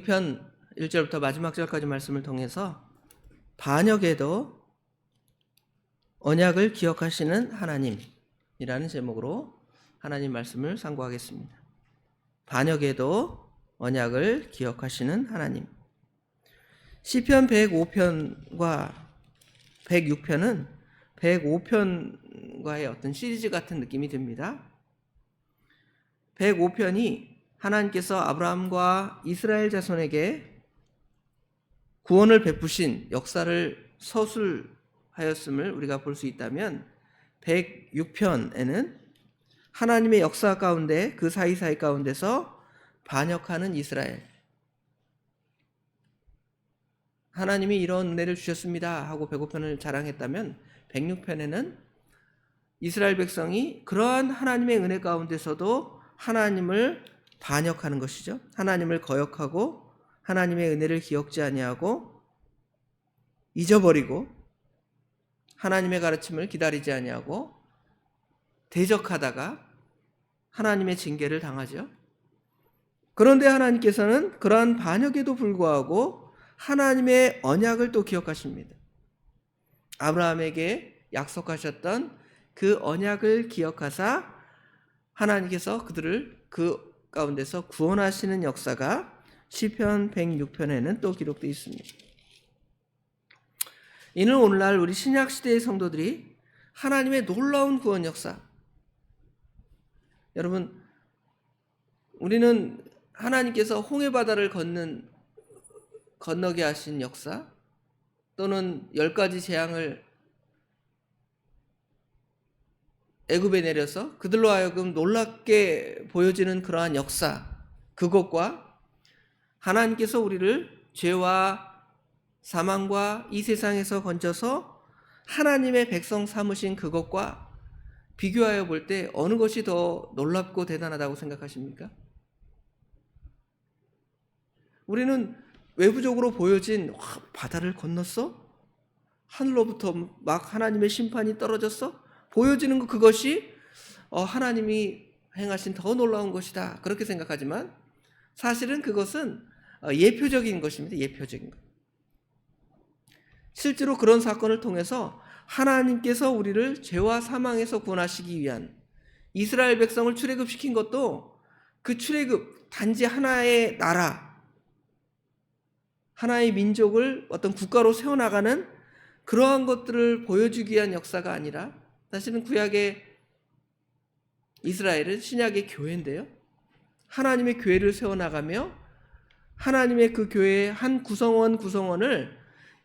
편 1절부터 마지막 절까지 말씀을 통해서 반역에도 언약을 기억하시는 하나님이라는 제목으로 하나님 말씀을 상고하겠습니다. 반역에도 언약을 기억하시는 하나님. 시편 105편과 106편은 105편과의 어떤 시리즈 같은 느낌이 듭니다. 105편이 하나님께서 아브라함과 이스라엘 자손에게 구원을 베푸신 역사를 서술하였음을 우리가 볼 수 있다면 106편에는 하나님의 역사 가운데 그 사이사이 가운데서 반역하는 이스라엘, 하나님이 이런 은혜를 주셨습니다 하고 105편을 자랑했다면 106편에는 이스라엘 백성이 그러한 하나님의 은혜 가운데서도 하나님을 반역하는 것이죠. 하나님을 거역하고 하나님의 은혜를 기억지 아니하고 잊어버리고 하나님의 가르침을 기다리지 아니하고 대적하다가 하나님의 징계를 당하죠. 그런데 하나님께서는 그러한 반역에도 불구하고 하나님의 언약을 또 기억하십니다. 아브라함에게 약속하셨던 그 언약을 기억하사 하나님께서 그들을 그 가운데서 구원하시는 역사가 시편 106편에는 또 기록되어 있습니다. 이는 오늘날 우리 신약시대의 성도들이 하나님의 놀라운 구원 역사, 여러분 우리는 하나님께서 홍해바다를 건너게 하신 역사, 또는 10가지 재앙을 애굽에 내려서 그들로 하여금 놀랍게 보여지는 그러한 역사, 그것과 하나님께서 우리를 죄와 사망과 이 세상에서 건져서 하나님의 백성 삼으신 그것과 비교하여 볼 때 어느 것이 더 놀랍고 대단하다고 생각하십니까? 우리는 외부적으로 보여진 바다를 건넜어? 하늘로부터 막 하나님의 심판이 떨어졌어? 보여지는 것, 그것이 하나님이 행하신 더 놀라운 것이다, 그렇게 생각하지만 사실은 그것은 예표적인 것입니다. 예표적인 것. 실제로 그런 사건을 통해서 하나님께서 우리를 죄와 사망에서 구원하시기 위한 이스라엘 백성을 출애굽시킨 것도 그 출애굽, 단지 하나의 나라, 하나의 민족을 어떤 국가로 세워나가는 그러한 것들을 보여주기 위한 역사가 아니라, 사실은 구약의 이스라엘은 신약의 교회인데요, 하나님의 교회를 세워나가며 하나님의 그 교회의 한 구성원 구성원을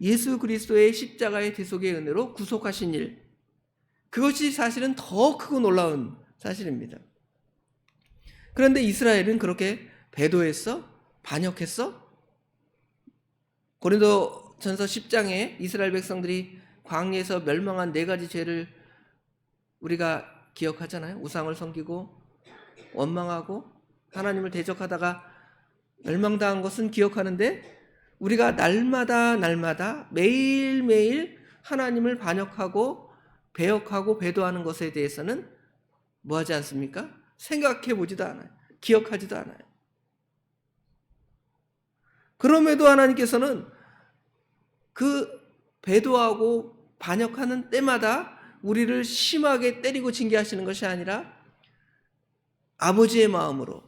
예수 그리스도의 십자가의 대속의 은혜로 구속하신 일, 그것이 사실은 더 크고 놀라운 사실입니다. 그런데 이스라엘은 그렇게 배도했어? 반역했어? 고린도전서 10장에 이스라엘 백성들이 광야에서 멸망한 4가지 죄를 우리가 기억하잖아요. 우상을 섬기고 원망하고 하나님을 대적하다가 멸망당한 것은 기억하는데, 우리가 날마다 매일매일 하나님을 반역하고 배역하고 배도하는 것에 대해서는 뭐하지 않습니까? 생각해 보지도 않아요. 기억하지도 않아요. 그럼에도 하나님께서는 그 배도하고 반역하는 때마다 우리를 심하게 때리고 징계하시는 것이 아니라 아버지의 마음으로,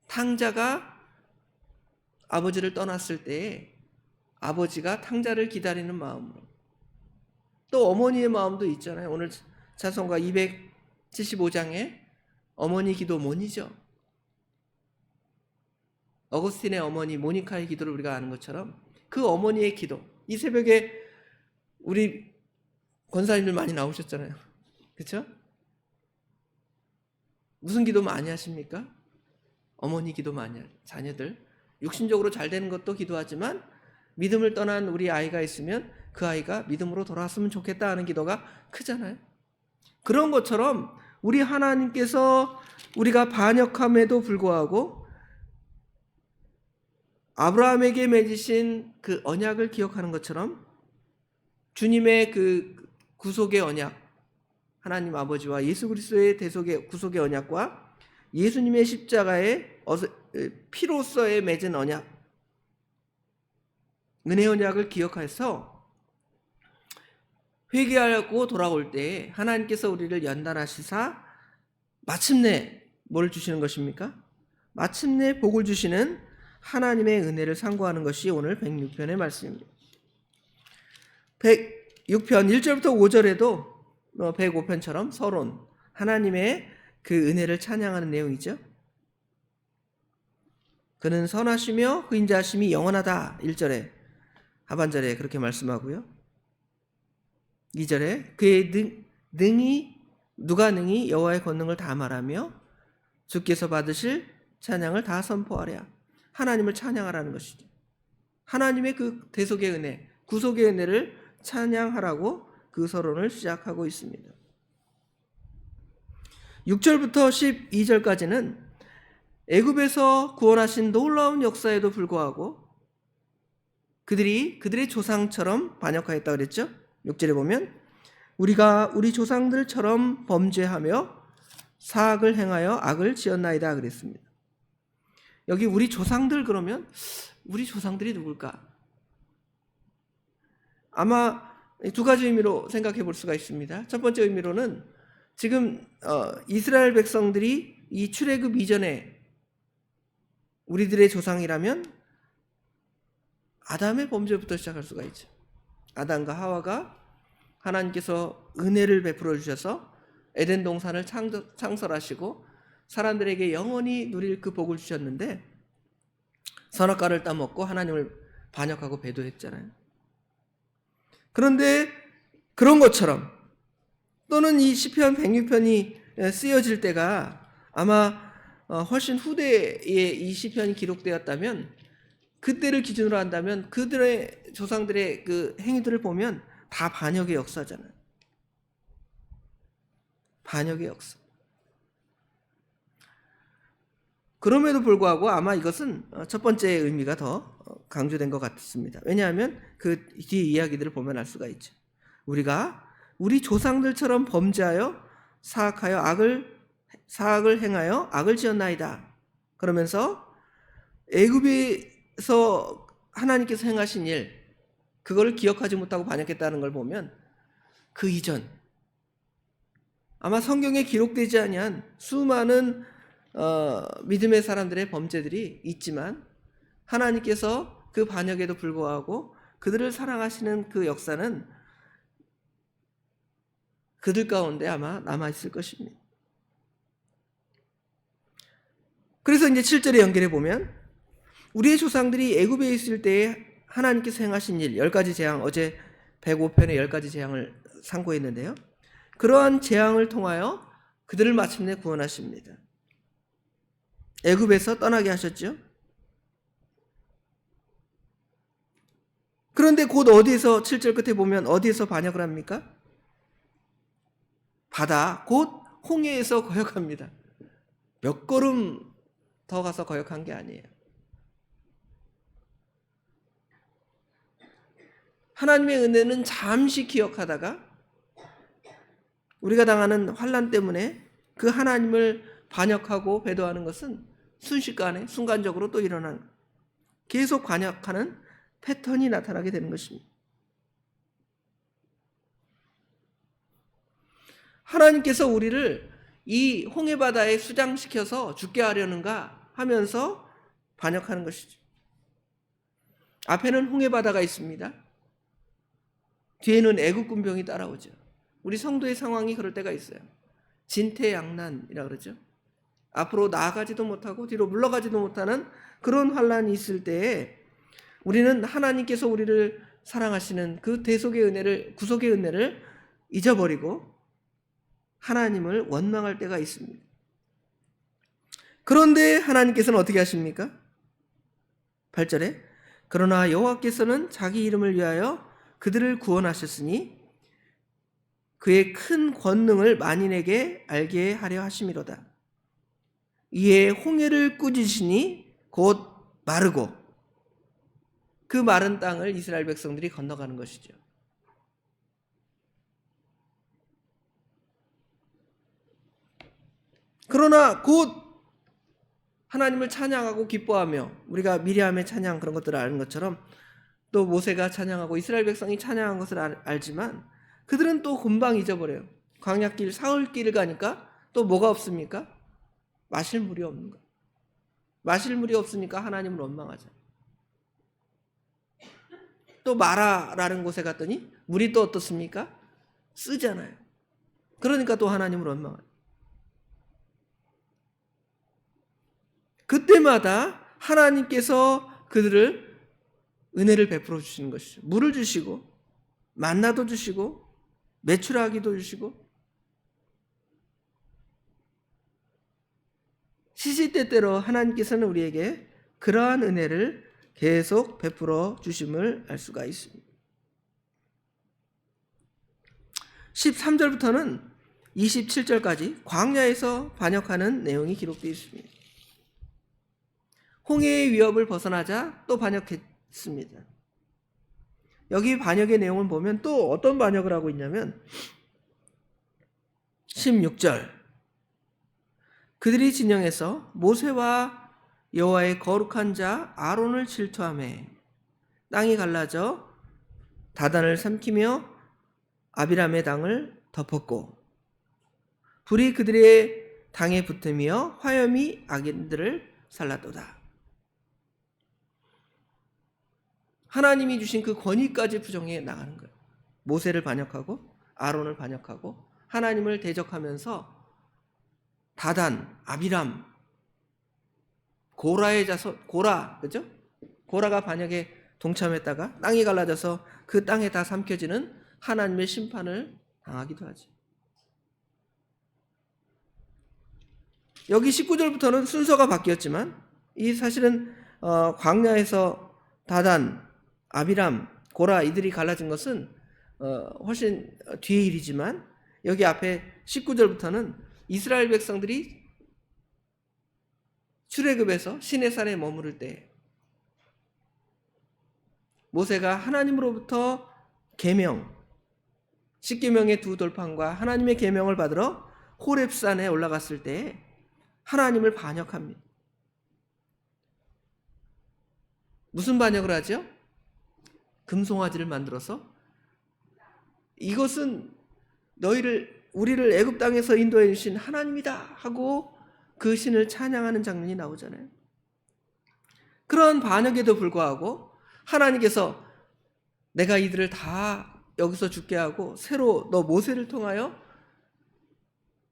탕자가 아버지를 떠났을 때에 아버지가 탕자를 기다리는 마음으로, 또 어머니의 마음도 있잖아요. 오늘 찬송가 275장에 어머니 기도 모니죠. 어거스틴의 어머니 모니카의 기도를 우리가 아는 것처럼 그 어머니의 기도, 이 새벽에 우리 권사님들 많이 나오셨잖아요. 그렇죠? 무슨 기도 많이 하십니까? 어머니 기도 많이 하죠. 자녀들 육신적으로 잘 되는 것도 기도하지만 믿음을 떠난 우리 아이가 있으면 그 아이가 믿음으로 돌아왔으면 좋겠다 하는 기도가 크잖아요. 그런 것처럼 우리 하나님께서 우리가 반역함에도 불구하고 아브라함에게 맺으신 그 언약을 기억하는 것처럼 주님의 그 구속의 언약, 하나님 아버지와 예수 그리스도의 대속의 구속의 언약과 예수님의 십자가의 피로서의 맺은 언약, 은혜 언약을 기억해서 회개하고 돌아올 때 하나님께서 우리를 연단하시사 마침내 뭘 주시는 것입니까? 마침내 복을 주시는 하나님의 은혜를 상고하는 것이 오늘 106편의 말씀입니다. 106편 1절부터 5절에도 105편처럼 서론, 하나님의 그 은혜를 찬양하는 내용이죠. 그는 선하시며 그 인자하심이 영원하다. 1절에, 하반절에 그렇게 말씀하고요. 2절에 그의 누가 능히 여호와의 권능을 다 말하며 주께서 받으실 찬양을 다 선포하랴. 하나님을 찬양하라는 것이죠. 하나님의 그 대속의 은혜, 구속의 은혜를 찬양하라고 그 서론을 시작하고 있습니다. 6절부터 12절까지는 애굽에서 구원하신 놀라운 역사에도 불구하고 그들의 조상처럼 반역하였다 그랬죠. 6절에 보면 우리가 우리 조상들처럼 범죄하며 사악을 행하여 악을 지었나이다 그랬습니다. 여기 우리 조상들 그러면 우리 조상들이 누굴까? 아마 두 가지 의미로 생각해 볼 수가 있습니다. 첫 번째 의미로는 지금 이스라엘 백성들이 이 출애굽 이전에 우리들의 조상이라면 아담의 범죄부터 시작할 수가 있죠. 아담과 하와가 하나님께서 은혜를 베풀어 주셔서 에덴 동산을 창설하시고 사람들에게 영원히 누릴 그 복을 주셨는데 선악과를 따먹고 하나님을 반역하고 배도했잖아요. 그런데 그런 것처럼 또는 이 시편 106편이 쓰여질 때가 아마 훨씬 후대에 이 시편이 기록되었다면 그때를 기준으로 한다면 그들의 조상들의 그 행위들을 보면 다 반역의 역사잖아요. 반역의 역사. 그럼에도 불구하고 아마 이것은 첫 번째 의미가 더 강조된 것 같습니다. 왜냐하면 그 뒤 이야기들을 보면 알 수가 있죠. 우리가 우리 조상들처럼 범죄하여 사악을 행하여 악을 지었나이다. 그러면서 애굽에서 하나님께서 행하신 일, 그걸 기억하지 못하고 반역했다는 걸 보면 그 이전 아마 성경에 기록되지 아니한 수많은 믿음의 사람들의 범죄들이 있지만 하나님께서 그 반역에도 불구하고 그들을 사랑하시는 그 역사는 그들 가운데 아마 남아있을 것입니다. 그래서 이제 7절에 연결해 보면 우리의 조상들이 애굽에 있을 때에 하나님께서 행하신 일 10가지 재앙, 어제 105편의 10가지 재앙을 상고했는데요. 그러한 재앙을 통하여 그들을 마침내 구원하십니다. 애굽에서 떠나게 하셨죠. 그런데 곧 어디에서 7절 끝에 보면 어디에서 반역을 합니까? 바다 곧 홍해에서 거역합니다. 몇 걸음 더 가서 거역한 게 아니에요. 하나님의 은혜는 잠시 기억하다가 우리가 당하는 환난 때문에 그 하나님을 반역하고 배도하는 것은 순식간에 순간적으로 또 일어나는 계속 반역하는 패턴이 나타나게 되는 것입니다. 하나님께서 우리를 이 홍해바다에 수장시켜서 죽게 하려는가 하면서 반역하는 것이죠. 앞에는 홍해바다가 있습니다. 뒤에는 애국 군병이 따라오죠. 우리 성도의 상황이 그럴 때가 있어요. 진퇴양난이라고 그러죠. 앞으로 나아가지도 못하고 뒤로 물러가지도 못하는 그런 환란이 있을 때에 우리는 하나님께서 우리를 사랑하시는 그 대속의 은혜를, 구속의 은혜를 잊어버리고 하나님을 원망할 때가 있습니다. 그런데 하나님께서는 어떻게 하십니까? 8절에 그러나 여호와께서는 자기 이름을 위하여 그들을 구원하셨으니 그의 큰 권능을 만인에게 알게 하려 하심이로다. 이에 홍해를 꾸짖으시니 곧 마르고 그 마른 땅을 이스라엘 백성들이 건너가는 것이죠. 그러나 곧 하나님을 찬양하고 기뻐하며, 우리가 미리암의 찬양 그런 것들을 아는 것처럼 또 모세가 찬양하고 이스라엘 백성이 찬양한 것을 알지만 그들은 또 금방 잊어버려요. 광야길 사흘길을 가니까 또 뭐가 없습니까? 마실 물이 없는 거예요. 마실 물이 없으니까 하나님을 원망하죠. 또 마라라는 곳에 갔더니 물이 또 어떻습니까? 쓰잖아요. 그러니까 또 하나님을 원망하죠. 그때마다 하나님께서 그들을 은혜를 베풀어 주시는 것이죠. 물을 주시고 만나도 주시고 메추라기도 주시고 시시때때로 하나님께서는 우리에게 그러한 은혜를 계속 베풀어 주심을 알 수가 있습니다. 13절부터는 27절까지 광야에서 반역하는 내용이 기록되어 있습니다. 홍해의 위협을 벗어나자 또 반역했습니다. 여기 반역의 내용을 보면 또 어떤 반역을 하고 있냐면 16절, 그들이 진영에서 모세와 여호와의 거룩한 자 아론을 질투하며 땅이 갈라져 다단을 삼키며 아비람의 당을 덮었고 불이 그들의 당에 붙으며 화염이 악인들을 살랐도다. 하나님이 주신 그 권위까지 부정해 나가는 거예요. 모세를 반역하고 아론을 반역하고 하나님을 대적하면서 다단, 아비람, 고라의 자손, 고라, 그죠? 고라가 반역에 동참했다가 땅이 갈라져서 그 땅에 다 삼켜지는 하나님의 심판을 당하기도 하죠. 여기 19절부터는 순서가 바뀌었지만 이 사실은 광야에서 다단, 아비람, 고라 이들이 갈라진 것은 훨씬 뒤의 일이지만 여기 앞에 19절부터는 이스라엘 백성들이 출애굽에서 시내산에 머무를 때 모세가 하나님으로부터 계명, 십계명의 두 돌판과 하나님의 계명을 받으러 호렙산에 올라갔을 때 하나님을 반역합니다. 무슨 반역을 하죠? 금송아지를 만들어서 이것은 우리를 애굽 땅에서 인도해 주신 하나님이다 하고 그 신을 찬양하는 장면이 나오잖아요. 그런 반역에도 불구하고 하나님께서 내가 이들을 다 여기서 죽게 하고 새로 너 모세를 통하여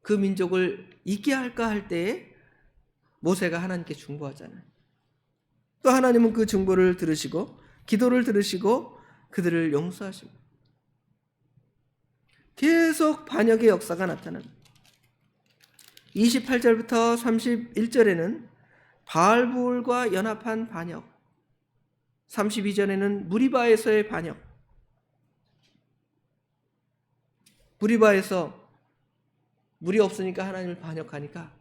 그 민족을 있게 할까 할 때에 모세가 하나님께 중보하잖아요. 또 하나님은 그 중보를 들으시고 기도를 들으시고 그들을 용서하십니다. 계속 반역의 역사가 나타납니다. 28절부터 31절에는 바알불과 연합한 반역, 32절에는 무리바에서의 반역, 무리바에서 물이 없으니까 하나님을 반역하니까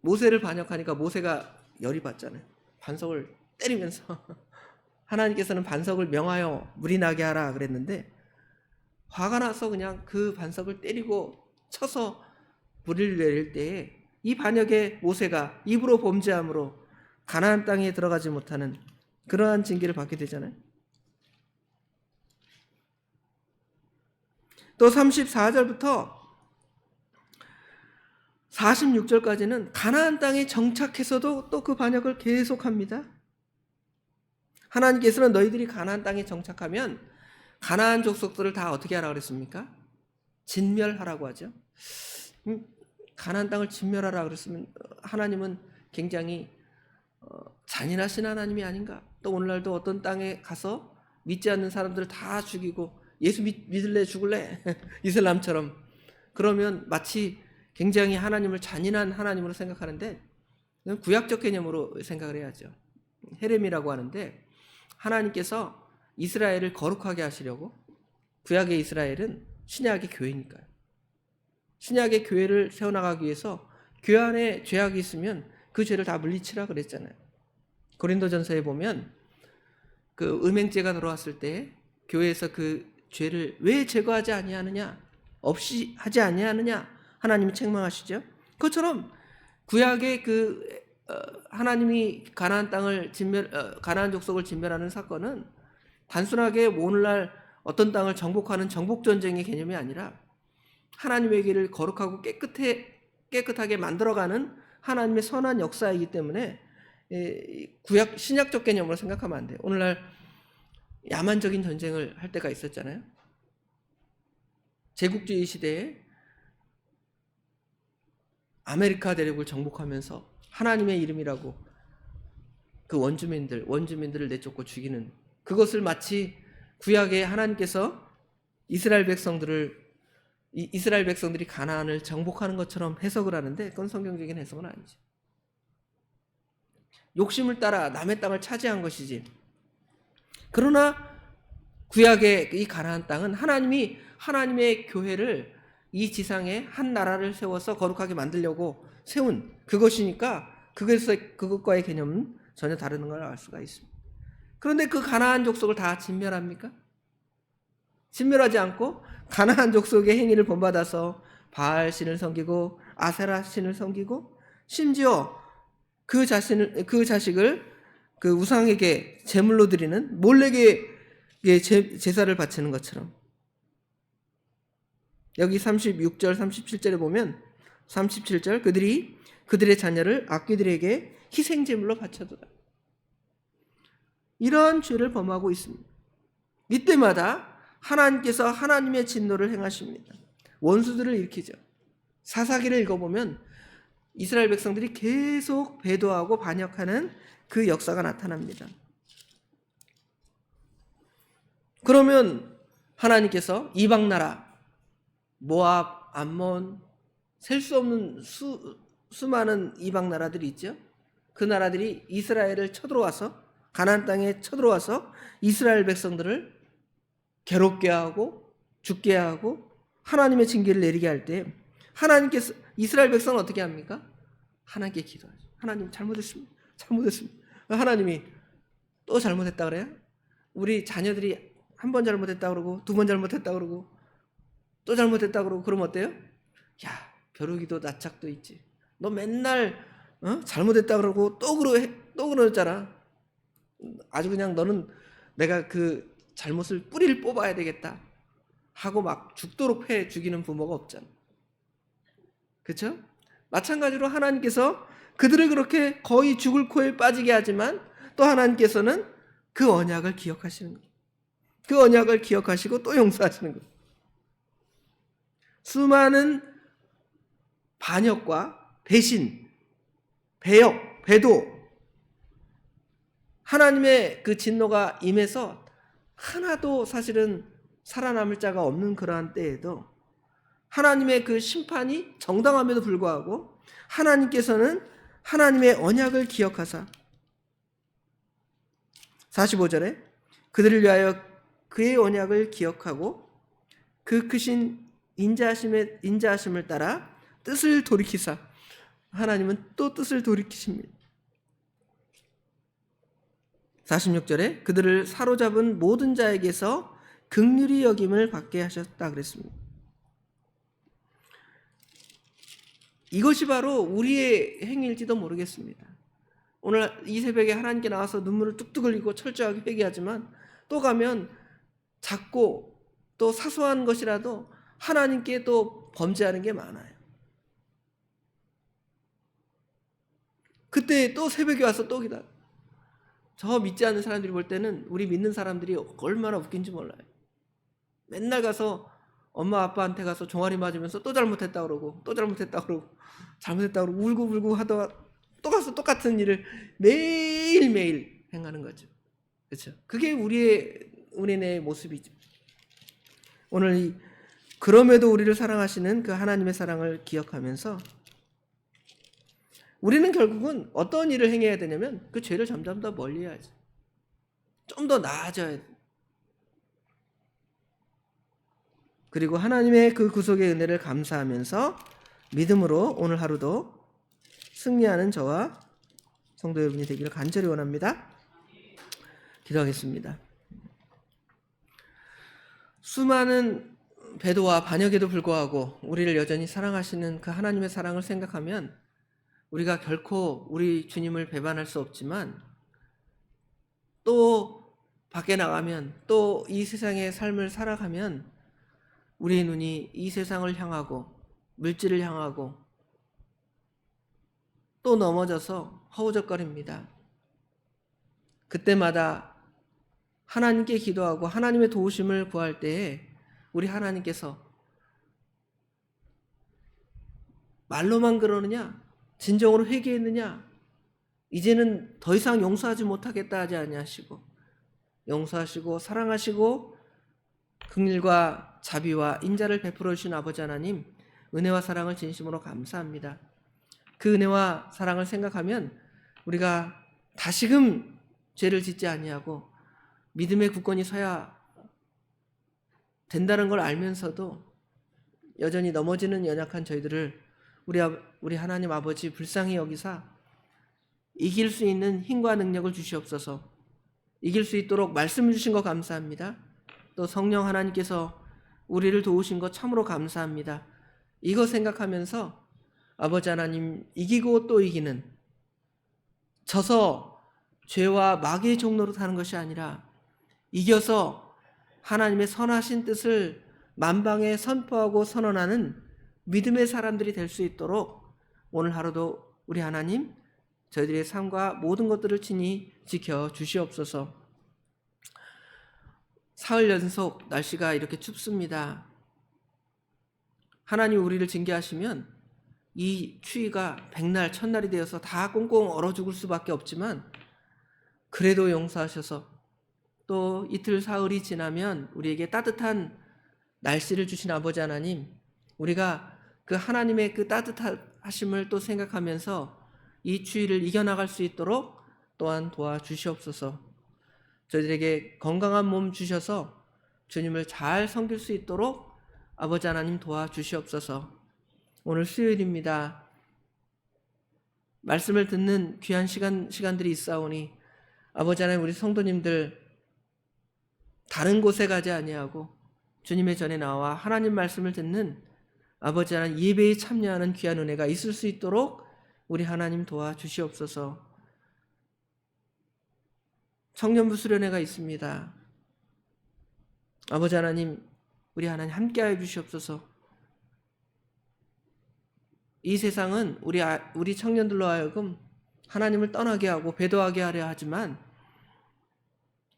모세를 반역하니까 모세가 열이 받잖아요. 반석을 때리면서 하나님께서는 반석을 명하여 물이 나게 하라 그랬는데 화가 나서 그냥 그 반석을 때리고 쳐서 물을 내릴 때에 이 반역의 모세가 입으로 범죄함으로 가나안 땅에 들어가지 못하는 그러한 징계를 받게 되잖아요. 또 34절부터 46절까지는 가나안 땅에 정착해서도 또 그 반역을 계속합니다. 하나님께서는 너희들이 가나안 땅에 정착하면 가나안 족속들을 다 어떻게 하라고 그랬습니까? 진멸하라고 하죠. 가나안 땅을 진멸하라 그랬으면 하나님은 굉장히 잔인하신 하나님이 아닌가. 또 오늘날도 어떤 땅에 가서 믿지 않는 사람들을 다 죽이고 예수 믿을래 죽을래 이슬람처럼 그러면 마치 굉장히 하나님을 잔인한 하나님으로 생각하는데 구약적 개념으로 생각을 해야죠. 헤렘이라고 하는데 하나님께서 이스라엘을 거룩하게 하시려고, 구약의 이스라엘은 신약의 교회니까요. 신약의 교회를 세워나가기 위해서 교회 안에 죄악이 있으면 그 죄를 다 물리치라 그랬잖아요. 고린도전서에 보면 그 음행죄가 들어왔을 때 교회에서 그 죄를 왜 제거하지 아니하느냐, 없이 하지 아니하느냐 하나님이 책망하시죠. 그것처럼 구약의 그 하나님이 가나안 족속을 진멸하는 사건은 단순하게 오늘날 어떤 땅을 정복하는 정복 전쟁의 개념이 아니라 하나님의 길을 거룩하고 깨끗하게 만들어가는 하나님의 선한 역사이기 때문에 구약 신약적 개념으로 생각하면 안 돼요. 오늘날 야만적인 전쟁을 할 때가 있었잖아요. 제국주의 시대에 아메리카 대륙을 정복하면서 하나님의 이름이라고 그 원주민들을 내쫓고 죽이는, 그것을 마치 구약에 하나님께서 이스라엘 백성들이 가나안을 정복하는 것처럼 해석을 하는데, 그건 성경적인 해석은 아니지. 욕심을 따라 남의 땅을 차지한 것이지. 그러나 구약의 이 가나안 땅은 하나님이 하나님의 교회를 이 지상에 한 나라를 세워서 거룩하게 만들려고 세운 그것이니까 그것과의 개념은 전혀 다른 걸 알 수가 있습니다. 그런데 그 가나안 족속을 다 진멸합니까? 진멸하지 않고 가나안 족속의 행위를 본받아서 바알 신을 섬기고 아세라 신을 섬기고 심지어 그 자식을 그 우상에게 제물로 드리는 몰렉에게 제사를 바치는 것처럼, 여기 36절 37절에 보면 37절 그들이 그들의 자녀를 악귀들에게 희생제물로 바쳐두라, 이런 죄를 범하고 있습니다. 이때마다 하나님께서 하나님의 진노를 행하십니다. 원수들을 일으키죠. 사사기를 읽어보면 이스라엘 백성들이 계속 배도하고 반역하는 그 역사가 나타납니다. 그러면 하나님께서 이방 나라 모압, 암몬, 셀 수 없는 수많은 이방 나라들이 있죠. 그 나라들이 이스라엘을 쳐들어와서, 가나안 땅에 쳐들어와서 이스라엘 백성들을 괴롭게 하고 죽게 하고 하나님의 징계를 내리게 할 때 하나님께서 이스라엘 백성은 어떻게 합니까? 하나님께 기도하죠. 하나님 잘못했습니다. 하나님이 또 잘못했다 그래요? 우리 자녀들이 한 번 잘못했다 그러고 두 번 잘못했다 그러고 또 잘못했다 그러고 그러면 어때요? 야, 벼룩이도 낯짝도 있지. 너 맨날 잘못했다 그러고 또 그러잖아. 아주 그냥 너는 내가 그 잘못을 뿌리를 뽑아야 되겠다 하고 막 죽도록 패 죽이는 부모가 없잖아. 그렇죠? 마찬가지로 하나님께서 그들을 그렇게 거의 죽을 코에 빠지게 하지만 또 하나님께서는 그 언약을 기억하시는 거예요. 그 언약을 기억하시고 또 용서하시는 거예요. 수많은 반역과 배신, 배역, 배도, 하나님의 그 진노가 임해서 하나도 사실은 살아남을 자가 없는 그러한 때에도 하나님의 그 심판이 정당함에도 불구하고 하나님께서는 하나님의 언약을 기억하사 45절에 그들을 위하여 그의 언약을 기억하고 그 크신 인자하심을 따라 뜻을 돌이키사, 하나님은 또 뜻을 돌이키십니다. 46절에 그들을 사로잡은 모든 자에게서 긍휼히 여김을 받게 하셨다 그랬습니다. 이것이 바로 우리의 행위일지도 모르겠습니다. 오늘 이 새벽에 하나님께 나와서 눈물을 뚝뚝 흘리고 철저하게 회개하지만 또 가면 작고 또 사소한 것이라도 하나님께 또 범죄하는 게 많아요. 그때 또 새벽에 와서 또 기다려. 저 믿지 않는 사람들이 볼 때는 우리 믿는 사람들이 얼마나 웃긴지 몰라요. 맨날 가서 엄마 아빠한테 가서 종아리 맞으면서 또 잘못했다 그러고 또 잘못했다 그러고 잘못했다 그러고 울고 하다가 또 가서 똑같은 일을 매일매일 행하는 거죠. 그렇죠? 그게 우리네 모습이죠. 오늘 그럼에도 우리를 사랑하시는 그 하나님의 사랑을 기억하면서 우리는 결국은 어떤 일을 행해야 되냐면 그 죄를 점점 더 멀리 해야지. 좀 더 나아져야 돼. 그리고 하나님의 그 구속의 은혜를 감사하면서 믿음으로 오늘 하루도 승리하는 저와 성도 여러분이 되기를 간절히 원합니다. 기도하겠습니다. 수많은 배도와 반역에도 불구하고 우리를 여전히 사랑하시는 그 하나님의 사랑을 생각하면 우리가 결코 우리 주님을 배반할 수 없지만 또 밖에 나가면 또 이 세상의 삶을 살아가면 우리의 눈이 이 세상을 향하고 물질을 향하고 또 넘어져서 허우적거립니다. 그때마다 하나님께 기도하고 하나님의 도우심을 구할 때에 우리 하나님께서 말로만 그러느냐? 진정으로 회개했느냐? 이제는 더 이상 용서하지 못하겠다 하지 아니하시고 용서하시고 사랑하시고 긍휼과 자비와 인자를 베풀어 주신 아버지 하나님, 은혜와 사랑을 진심으로 감사합니다. 그 은혜와 사랑을 생각하면 우리가 다시금 죄를 짓지 아니하고 믿음의 굳건히 서야 된다는 걸 알면서도 여전히 넘어지는 연약한 저희들을 우리 하나님 아버지 불쌍히 여기사 이길 수 있는 힘과 능력을 주시옵소서. 이길 수 있도록 말씀 주신 거 감사합니다. 또 성령 하나님께서 우리를 도우신 것 참으로 감사합니다. 이거 생각하면서 아버지 하나님, 이기고 또 이기는, 져서 죄와 마귀의 종로로 사는 것이 아니라 이겨서 하나님의 선하신 뜻을 만방에 선포하고 선언하는 믿음의 사람들이 될 수 있도록 오늘 하루도 우리 하나님, 저희들의 삶과 모든 것들을 친히 지켜 주시옵소서. 사흘 연속 날씨가 이렇게 춥습니다. 하나님 우리를 징계하시면 이 추위가 백날 천날이 되어서 다 꽁꽁 얼어 죽을 수밖에 없지만 그래도 용서하셔서 또 이틀 사흘이 지나면 우리에게 따뜻한 날씨를 주신 아버지 하나님, 우리가 그 하나님의 그 따뜻하심을 또 생각하면서 이 추위를 이겨나갈 수 있도록 또한 도와주시옵소서. 저희들에게 건강한 몸 주셔서 주님을 잘 섬길 수 있도록 아버지 하나님 도와주시옵소서. 오늘 수요일입니다. 말씀을 듣는 귀한 시간들이 있사오니 아버지 하나님, 우리 성도님들 다른 곳에 가지 아니하고 주님의 전에 나와 하나님 말씀을 듣는 아버지 하나님 예배에 참여하는 귀한 은혜가 있을 수 있도록 우리 하나님 도와주시옵소서. 청년부 수련회가 있습니다. 아버지 하나님, 우리 하나님 함께하여 주시옵소서. 이 세상은 우리 청년들로 하여금 하나님을 떠나게 하고 배도하게 하려 하지만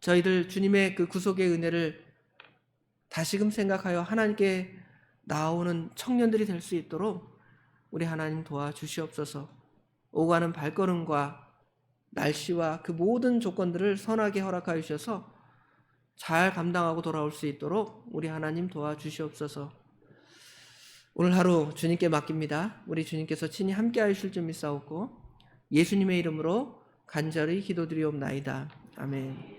저희들 주님의 그 구속의 은혜를 다시금 생각하여 하나님께 나오는 청년들이 될 수 있도록 우리 하나님 도와주시옵소서. 오가는 발걸음과 날씨와 그 모든 조건들을 선하게 허락하여 주셔서 잘 감당하고 돌아올 수 있도록 우리 하나님 도와주시옵소서. 오늘 하루 주님께 맡깁니다. 우리 주님께서 친히 함께 하실 줄 믿사옵고 예수님의 이름으로 간절히 기도드리옵나이다. 아멘.